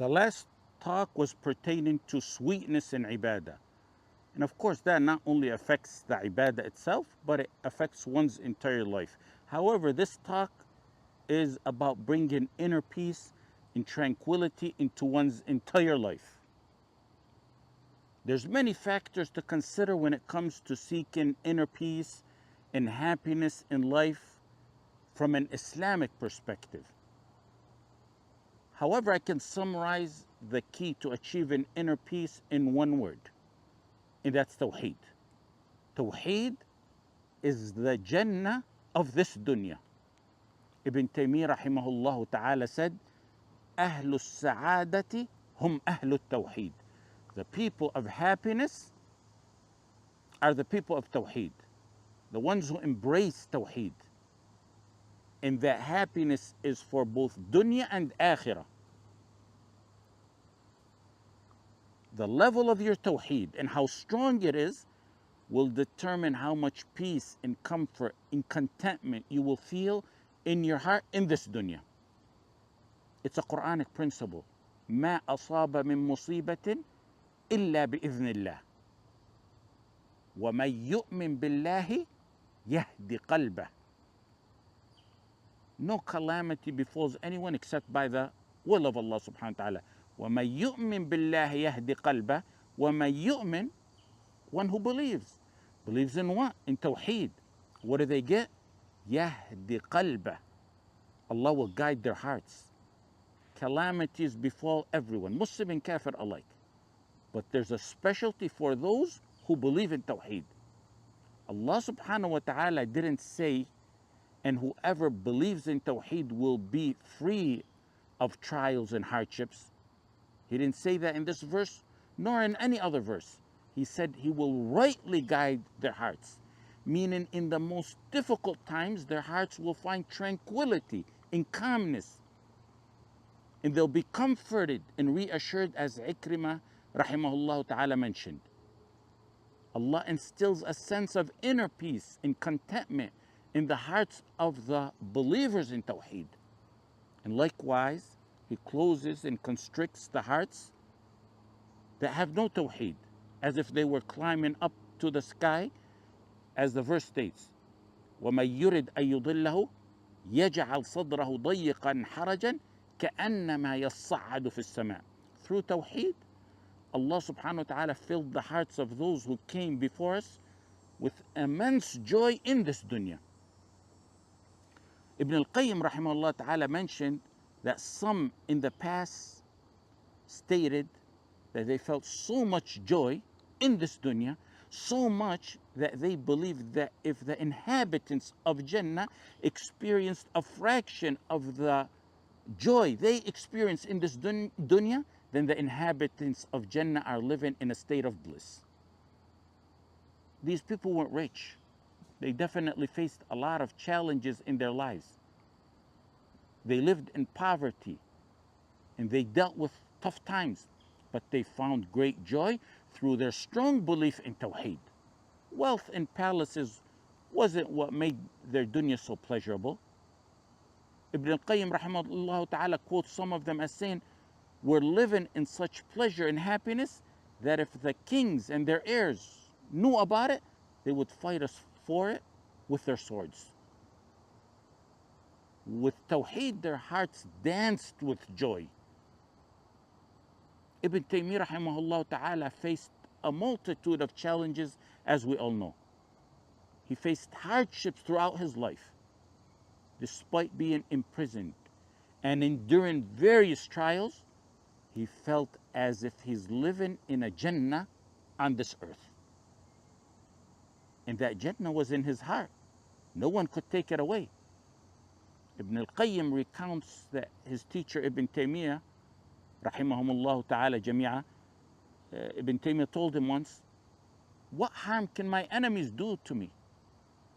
The last talk was pertaining to sweetness in ibadah. And of course, that not only affects the ibadah itself, but it affects one's entire life. However, this talk is about bringing inner peace and tranquility into one's entire life. There's many factors to consider when it comes to seeking inner peace and happiness in life from an Islamic perspective. However, I can summarize the key to achieving inner peace in one word, and that's Tawheed. Tawheed is the Jannah of this dunya. Ibn Taymiyyah rahimahullah ta'ala said, Ahlu Sa'adati hum Ahlu Tawheed. The people of happiness are the people of Tawheed, the ones who embrace Tawheed. And that happiness is for both dunya and akhirah. The level of your Tawheed and how strong it is will determine how much peace and comfort and contentment you will feel in your heart in this dunya. It's a Quranic principle. ما أصاب من مصيبة إلا بإذن الله ومن يؤمن بالله يهدي قلبه. No calamity befalls anyone except by the will of Allah subhanahu wa ta'ala. وَمَن يُؤْمِن بِاللَّهِ يَهْدِ قَلْبَهُ. وَمَن يُؤْمِن, one who believes. Believes in what? In Tawheed. What do they get? يَهْدِ قَلْبَهُ. Allah will guide their hearts. Calamities befall everyone, Muslim and Kafir alike. But there's a specialty for those who believe in Tawheed. Allah subhanahu wa ta'ala didn't say, and whoever believes in Tawheed will be free of trials and hardships. He didn't say that in this verse, nor in any other verse. He said he will rightly guide their hearts, meaning in the most difficult times, their hearts will find tranquility and calmness. And they'll be comforted and reassured, as Ikrimah rahimahullah ta'ala mentioned. Allah instills a sense of inner peace and contentment in the hearts of the believers in Tawheed. And likewise, He closes and constricts the hearts that have no Tawheed, as if they were climbing up to the sky, as the verse states, وَمَن يُرِدْ أَن يُضِلَّهُ يَجْعَلْ صَدْرَهُ ضَيِّقًا حَرَجًا كَأَنَّمَا يَصَّعَّدُ فِي السَّمَاءِ. Through Tawheed, Allah subhanahu wa ta'ala filled the hearts of those who came before us with immense joy in this dunya. Ibn al-Qayyim rahimahullah ta'ala mentioned that some in the past stated that they felt so much joy in this dunya, so much that they believed that if the inhabitants of Jannah experienced a fraction of the joy they experience in this dunya, then the inhabitants of Jannah are living in a state of bliss. These people weren't rich. They definitely faced a lot of challenges in their lives. They lived in poverty and they dealt with tough times, but they found great joy through their strong belief in Tawheed. Wealth and palaces wasn't what made their dunya so pleasurable. Ibn al-Qayyim rahimahullah ta'ala quotes some of them as saying, we're living in such pleasure and happiness that if the kings and their heirs knew about it, they would fight us for it with their swords. With Tawheed, their hearts danced with joy. Ibn Taymiyyah rahimahullah ta'ala faced a multitude of challenges, as we all know. He faced hardships throughout his life, despite being imprisoned and enduring various trials. He felt as if he's living in a Jannah on this earth. And that Jannah was in his heart. No one could take it away. Ibn al-Qayyim recounts that his teacher Ibn Taymiyyah, rahimahumullah ta'ala jami'a, Ibn Taymiyyah told him once, what harm can my enemies do to me?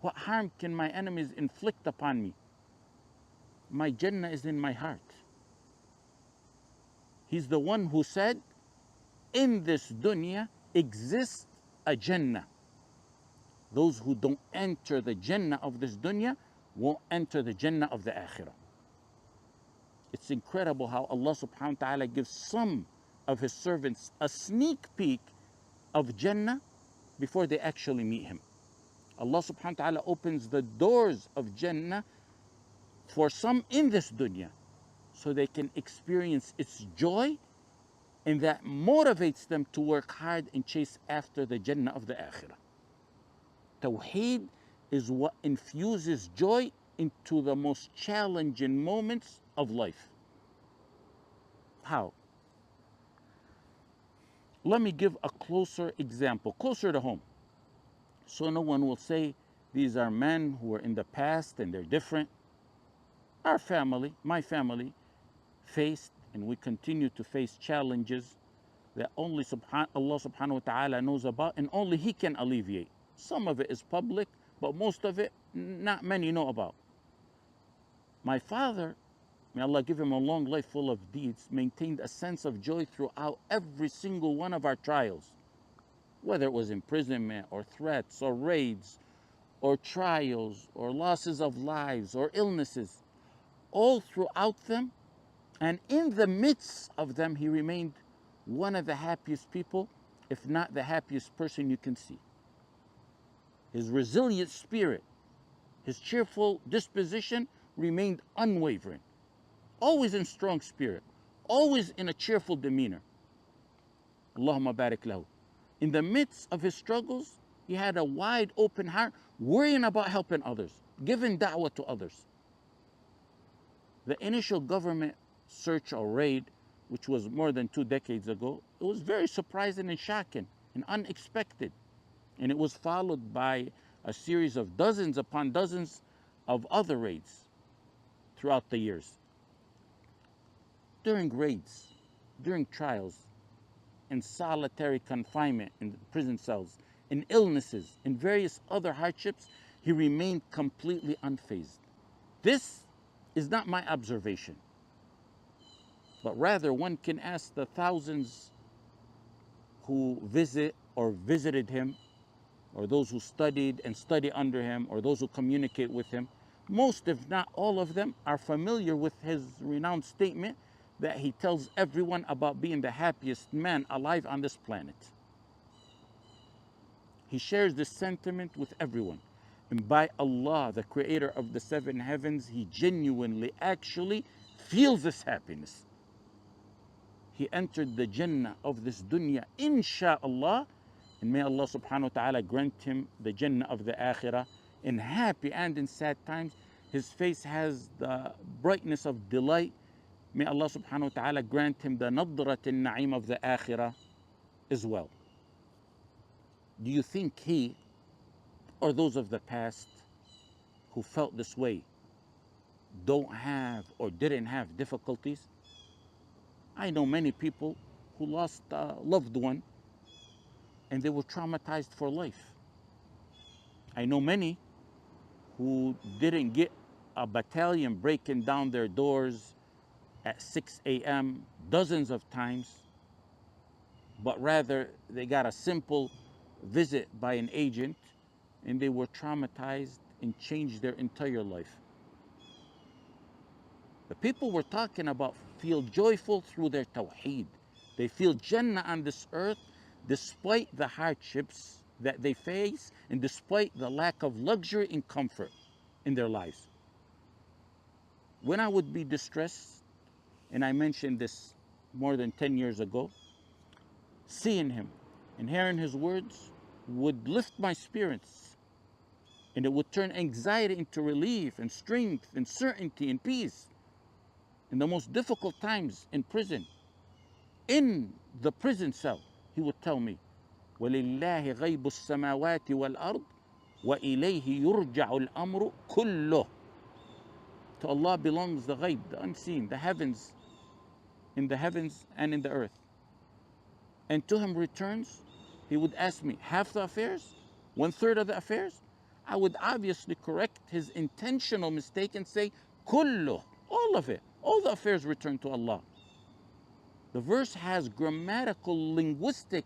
What harm can my enemies inflict upon me? My Jannah is in my heart. He's the one who said, in this dunya exists a Jannah. Those who don't enter the Jannah of this dunya won't enter the Jannah of the Akhirah. It's incredible how Allah subhanahu wa ta'ala gives some of His servants a sneak peek of Jannah before they actually meet Him. Allah subhanahu wa ta'ala opens the doors of Jannah for some in this dunya so they can experience its joy, and that motivates them to work hard and chase after the Jannah of the Akhirah. Tawheed is what infuses joy into the most challenging moments of life. How? Let me give a closer example, closer to home, so no one will say these are men who were in the past and they're different. Our family, my family, faced and we continue to face challenges that only Allah subhanahu wa ta'ala knows about and only He can alleviate. Some of it is public, but most of it not many know about. My father, may Allah give him a long life full of deeds, maintained a sense of joy throughout every single one of our trials, whether it was imprisonment or threats or raids or trials or losses of lives or illnesses. All throughout them and in the midst of them, he remained one of the happiest people, if not the happiest person you can see. His resilient spirit, his cheerful disposition remained unwavering, always in strong spirit, always in a cheerful demeanor. Allahumma barik lahu. In the midst of his struggles, he had a wide open heart, worrying about helping others, giving da'wah to others. The initial government search or raid, which was more than 2 decades ago, it was very surprising and shocking and unexpected. And it was followed by a series of dozens upon dozens of other raids throughout the years. During raids, during trials, in solitary confinement in prison cells, in illnesses, in various other hardships, he remained completely unfazed. This is not my observation, but rather one can ask the thousands who visit or visited him, or those who studied and study under him, or those who communicate with him. Most, if not all of them, are familiar with his renowned statement that he tells everyone about being the happiest man alive on this planet. He shares this sentiment with everyone. And by Allah, the creator of the 7 heavens, he genuinely, actually feels this happiness. He entered the Jannah of this dunya, insha'Allah, and may Allah subhanahu wa ta'ala grant him the Jannah of the Akhirah. In happy and in sad times, his face has the brightness of delight. May Allah subhanahu wa ta'ala grant him the nadrat al-na'im of the Akhirah as well. Do you think he or those of the past who felt this way don't have or didn't have difficulties? I know many people who lost a loved one and they were traumatized for life. I know many who didn't get a battalion breaking down their doors at 6 a.m. dozens of times, but rather they got a simple visit by an agent and they were traumatized and changed their entire life. The people we're talking about feel joyful through their tawheed. They feel Jannah on this earth despite the hardships that they face and despite the lack of luxury and comfort in their lives. When I would be distressed, and I mentioned this more than 10 years ago, seeing him and hearing his words would lift my spirits, and it would turn anxiety into relief and strength and certainty and peace. In the most difficult times in prison, in the prison cell, he would tell me, وَلِلَّهِ غَيْبُ السَّمَاوَاتِ وَالْأَرْضِ وَإِلَيْهِ يُرْجَعُ الْأَمْرُ كُلُّهُ. To Allah belongs the ghaib, the unseen, the heavens, in the heavens and in the earth. And to him returns, he would ask me, half the affairs? 1/3 of the affairs? I would obviously correct his intentional mistake and say, kullu, all of it, all the affairs return to Allah. The verse has grammatical, linguistic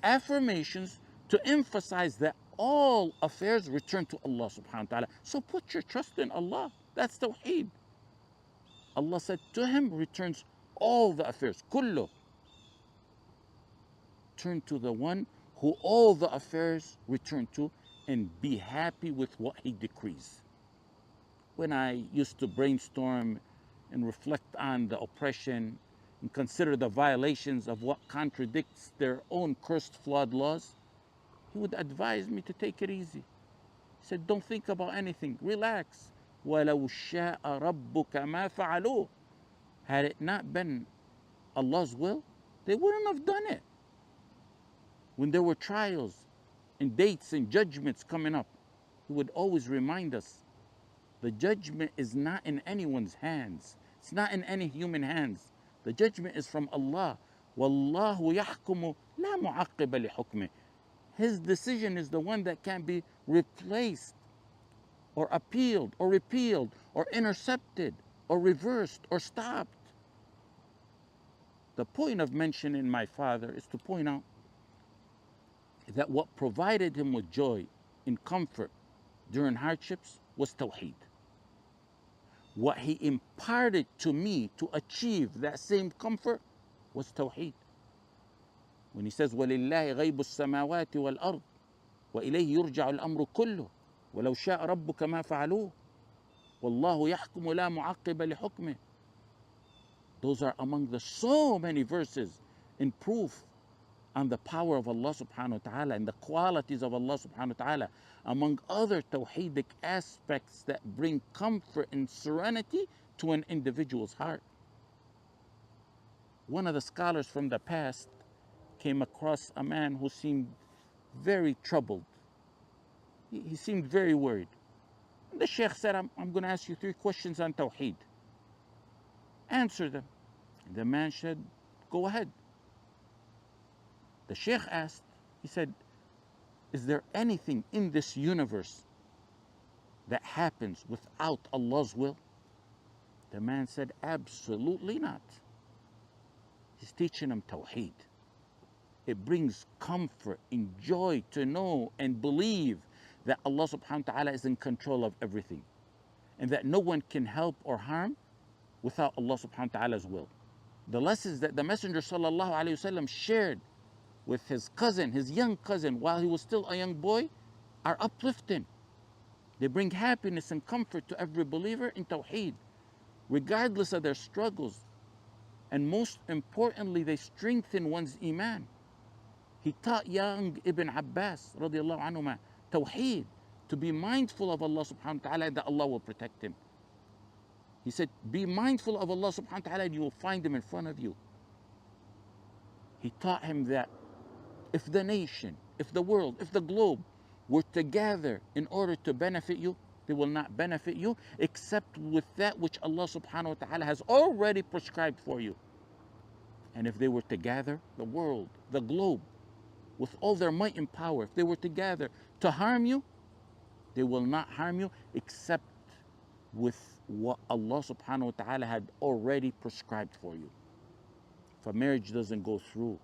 affirmations to emphasize that all affairs return to Allah subhanahu wa ta'ala. So put your trust in Allah. That's tawheed. Allah said to him returns all the affairs. Kullu. Turn to the one who all the affairs return to and be happy with what he decrees. When I used to brainstorm and reflect on the oppression and consider the violations of what contradicts their own cursed, flawed laws, he would advise me to take it easy. He said, don't think about anything, relax. وَلَوْ شَاءَ رَبُّكَ مَا فَعَلُوهُ. Had it not been Allah's will, they wouldn't have done it. When there were trials and dates and judgments coming up, he would always remind us, the judgment is not in anyone's hands. It's not in any human hands. The judgment is from Allah. وَاللَّهُ يَحْكُمُ لَا مُعَقِّبَ لِحُكْمِهِ. His decision is the one that can be replaced or appealed or repealed or intercepted or reversed or stopped. The point of mentioning my father is to point out that what provided him with joy and comfort during hardships was Tawheed. What he imparted to me to achieve that same comfort was Tawheed. When he says, وَلِلَّهِ غَيْبُ السَّمَاوَاتِ وَالْأَرْضِ وَإِلَيْهِ يُرْجَعُ الْأَمْرُ كُلُّهُ وَلَوْ شَاءَ رَبُّكَ مَا فَعَلُوهُ وَاللَّهُ يَحْكُمُ لَا مُعَقِّبَ لِحُكْمِهِ. Those are among the so many verses in proof on the power of Allah subhanahu wa ta'ala and the qualities of Allah subhanahu wa ta'ala, among other tawheedic aspects that bring comfort and serenity to an individual's heart. One of the scholars from the past came across a man who seemed very troubled. He seemed very worried. And the Shaykh said, I'm going to ask you 3 questions on Tawheed. Answer them. And the man said, go ahead. The Shaykh asked, he said, is there anything in this universe that happens without Allah's will? The man said, absolutely not. He's teaching him Tawheed. It brings comfort and joy to know and believe that Allah subhanahu wa ta'ala is in control of everything and that no one can help or harm without Allah subhanahu wa ta'ala's will. The lessons that the Messenger sallallahu alayhi wasallam shared with his cousin, his young cousin, while he was still a young boy, are uplifting. They bring happiness and comfort to every believer in Tawheed, regardless of their struggles. And most importantly, they strengthen one's iman. He taught young Ibn Abbas radiallahu anhuma Tawheed, to be mindful of Allah subhanahu wa ta'ala and that Allah will protect him. He said, be mindful of Allah subhanahu wa ta'ala and you will find him in front of you. He taught him that if the nation, if the world, if the globe were to gather in order to benefit you, they will not benefit you except with that which Allah subhanahu wa ta'ala has already prescribed for you. And if they were to gather, the world, the globe, with all their might and power, if they were to gather to harm you, they will not harm you except with what Allah subhanahu wa ta'ala had already prescribed for you. If a marriage doesn't go through,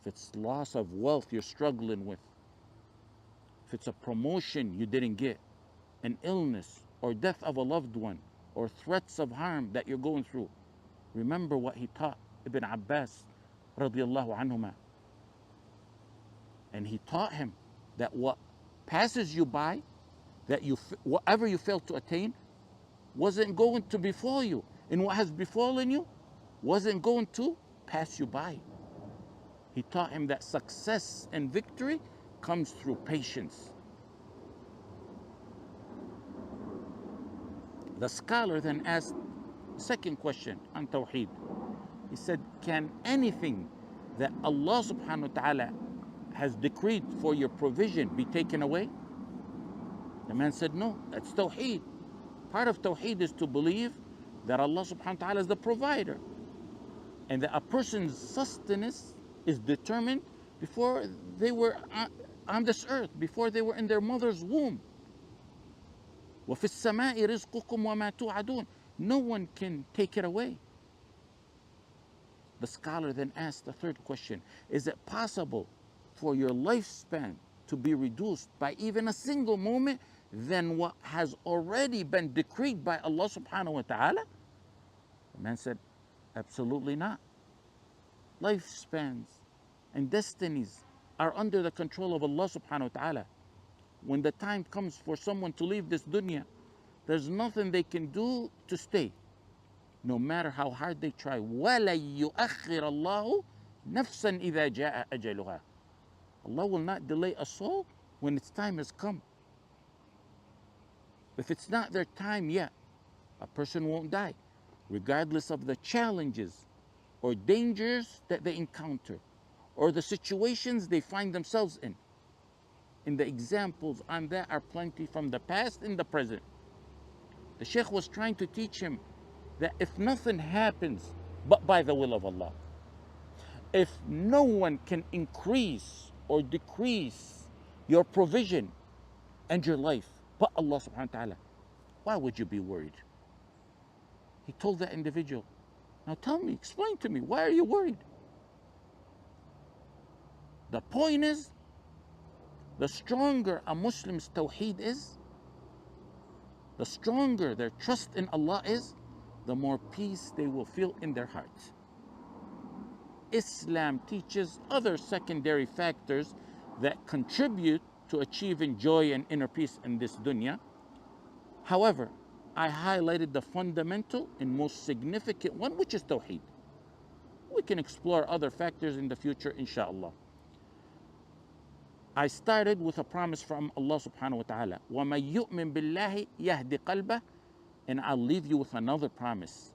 if it's loss of wealth you're struggling with, if it's a promotion you didn't get, an illness or death of a loved one, or threats of harm that you're going through, remember what he taught Ibn Abbas radiallahu anhuma. And he taught him that what passes you by, that whatever you failed to attain, wasn't going to befall you. And what has befallen you wasn't going to pass you by. He taught him that success and victory comes through patience. The scholar then asked the second question on Tawheed. He said, can anything that Allah subhanahu wa ta'ala has decreed for your provision be taken away? The man said, no, that's Tawheed. Part of Tawheed is to believe that Allah subhanahu wa ta'ala is the provider and that a person's sustenance is determined before they were on this earth, before they were in their mother's womb. وَفِي السَّمَاءِ رِزْقُكُمْ وَمَا تُوعَدُونَ. No one can take it away. The scholar then asked the third question, is it possible for your lifespan to be reduced by even a single moment than what has already been decreed by Allah subhanahu wa ta'ala? Man said, absolutely not. Lifespans and destinies are under the control of Allah subhanahu wa ta'ala. When the time comes for someone to leave this dunya, there's nothing they can do to stay, no matter how hard they try. وَلَن يُؤَخِّرَ اللَّهُ نَفْسًا إِذَا جَاءَ أَجَلُهَا. Allah will not delay a soul when its time has come. If it's not their time yet, a person won't die, regardless of the challenges or dangers that they encounter or the situations they find themselves in. And the examples on that are plenty from the past and the present. The Shaykh was trying to teach him that if nothing happens but by the will of Allah, if no one can increase or decrease your provision and your life but Allah subhanahu wa ta'ala, why would you be worried? He told that individual, now tell me, explain to me, why are you worried? The point is, the stronger a Muslim's tawheed is, the stronger their trust in Allah is, the more peace they will feel in their hearts. Islam teaches other secondary factors that contribute to achieving joy and inner peace in this dunya. However, I highlighted the fundamental and most significant one, which is tawheed. We can explore other factors in the future, inshallah. I started with a promise from Allah subhanahu wa ta'ala. وَمَن يُؤْمِن بِاللَّهِ يَهْدِ قَلْبَهُ. And I'll leave you with another promise.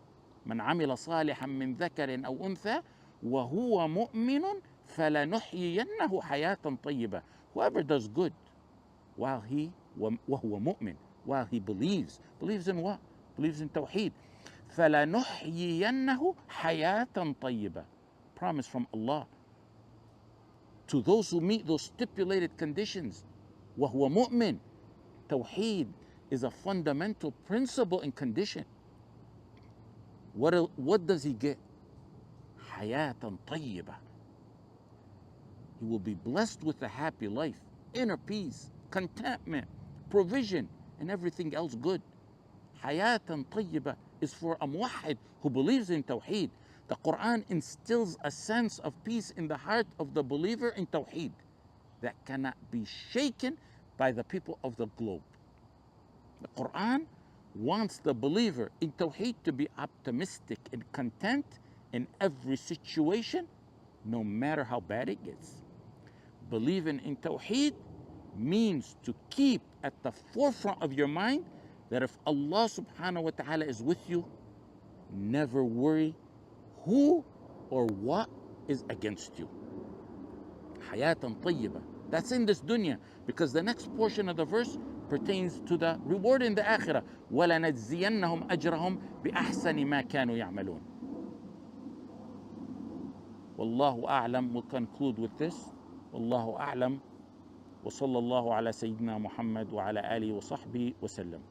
مَنْ عَمِلَ صَالِحًا مِّن ذَكَرٍ أَوْ أُنثَى وَهُوَ مُؤْمِنٌ فَلَنُحْيِيَنَّهُ حَيَاةً طَيِّبَةً. Whoever does good while he وَهُوَ مُؤْمِن, while he believes in what? Believes in tawheed. فَلَنُحْيِيَنَّهُ حَيَاةً طَيِّبَةً. Promise from Allah to those who meet those stipulated conditions. وَهُوَ مُؤْمِن. Tawheed is a fundamental principle and condition. What does he get? Hayatan tayyibah. He will be blessed with a happy life, inner peace, contentment, provision, and everything else good. Hayatan tayyibah is for a muwahhid who believes in tawheed. The Quran instills a sense of peace in the heart of the believer in tawheed that cannot be shaken by the people of the globe. The Quran wants the believer in tawheed to be optimistic and content in every situation, no matter how bad it gets. Believing in tawheed means to keep at the forefront of your mind that if Allah subhanahu wa ta'ala is with you, never worry who or what is against you. Hayatan tayyibah. That's in this dunya, because the next portion of the verse pertains to the reward in the akhirah. وَلَنَجْزِيَنَّهُمْ أَجْرَهُمْ بِأَحْسَنِ مَا كَانُوا يَعْمَلُونَ. Wallahu a'lam. We'll conclude with this. Wallahu a'lam. وصلى الله على سيدنا محمد وعلى آله وصحبه وسلم.